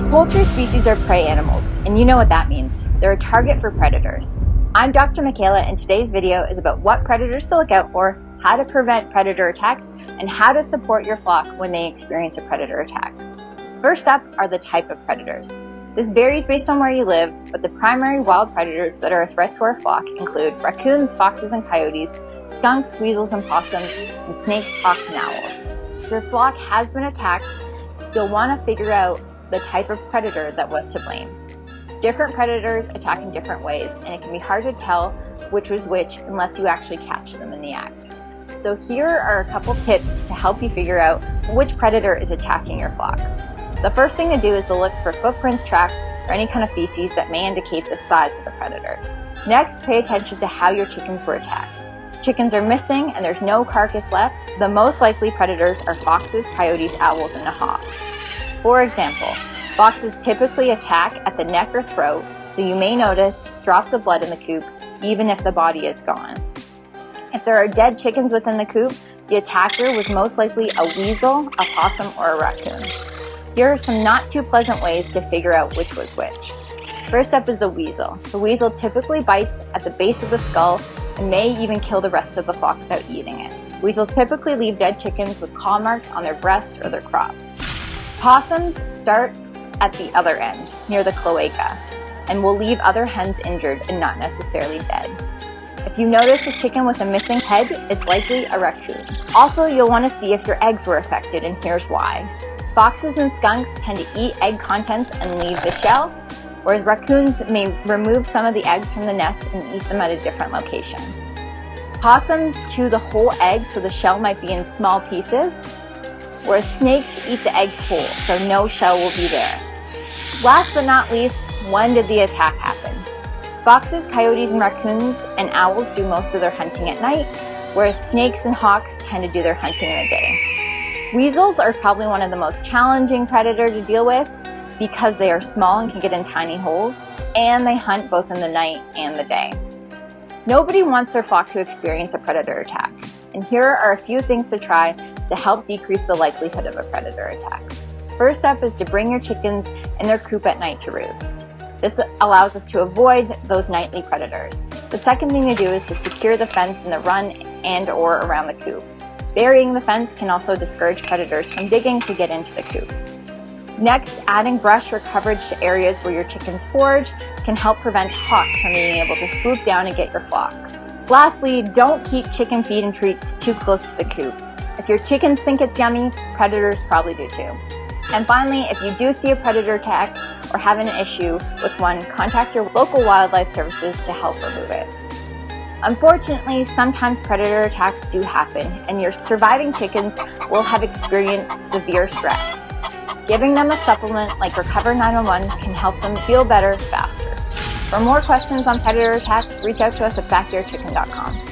Poultry species are prey animals, and you know what that means. They're a target for predators. I'm Dr. Michaela, and today's video is about what predators to look out for, how to prevent predator attacks, and how to support your flock when they experience a predator attack. First up are the type of predators. This varies based on where you live, but the primary wild predators that are a threat to our flock include raccoons, foxes, and coyotes, skunks, weasels, and possums, and snakes, hawks, and owls. If your flock has been attacked, you'll want to figure out the type of predator that was to blame. Different predators attack in different ways, and it can be hard to tell which was which unless you actually catch them in the act. So here are a couple tips to help you figure out which predator is attacking your flock. The first thing to do is to look for footprints, tracks, or any kind of feces that may indicate the size of the predator. Next, pay attention to how your chickens were attacked. Chickens are missing and there's no carcass left. The most likely predators are foxes, coyotes, owls, and hawks. For example, foxes typically attack at the neck or throat, so you may notice drops of blood in the coop even if the body is gone. If there are dead chickens within the coop, the attacker was most likely a weasel, a possum, or a raccoon. Here are some not too pleasant ways to figure out which was which. First up is the weasel. The weasel typically bites at the base of the skull and may even kill the rest of the flock without eating it. Weasels typically leave dead chickens with claw marks on their breast or their crop. Possums start at the other end, near the cloaca, and will leave other hens injured and not necessarily dead. If you notice a chicken with a missing head, it's likely a raccoon. Also, you'll want to see if your eggs were affected, and here's why. Foxes and skunks tend to eat egg contents and leave the shell, whereas raccoons may remove some of the eggs from the nest and eat them at a different location. Possums chew the whole egg, so the shell might be in small pieces, whereas snakes eat the eggs whole, so no shell will be there. Last but not least, when did the attack happen? Foxes, coyotes, and raccoons and owls do most of their hunting at night, whereas snakes and hawks tend to do their hunting in the day. Weasels are probably one of the most challenging predators to deal with because they are small and can get in tiny holes, and they hunt both in the night and the day. Nobody wants their flock to experience a predator attack, and here are a few things to try to help decrease the likelihood of a predator attack. First up is to bring your chickens in their coop at night to roost. This allows us to avoid those nightly predators. The second thing to do is to secure the fence in the run and or around the coop. Burying the fence can also discourage predators from digging to get into the coop. Next, adding brush or coverage to areas where your chickens forage can help prevent hawks from being able to swoop down and get your flock. Lastly, don't keep chicken feed and treats too close to the coop. If your chickens think it's yummy, predators probably do too. And finally, if you do see a predator attack or have an issue with one, contact your local wildlife services to help remove it. Unfortunately, sometimes predator attacks do happen, and your surviving chickens will have experienced severe stress. Giving them a supplement like Recover 911 can help them feel better faster. For more questions on predator attacks, reach out to us at backyardchicken.com.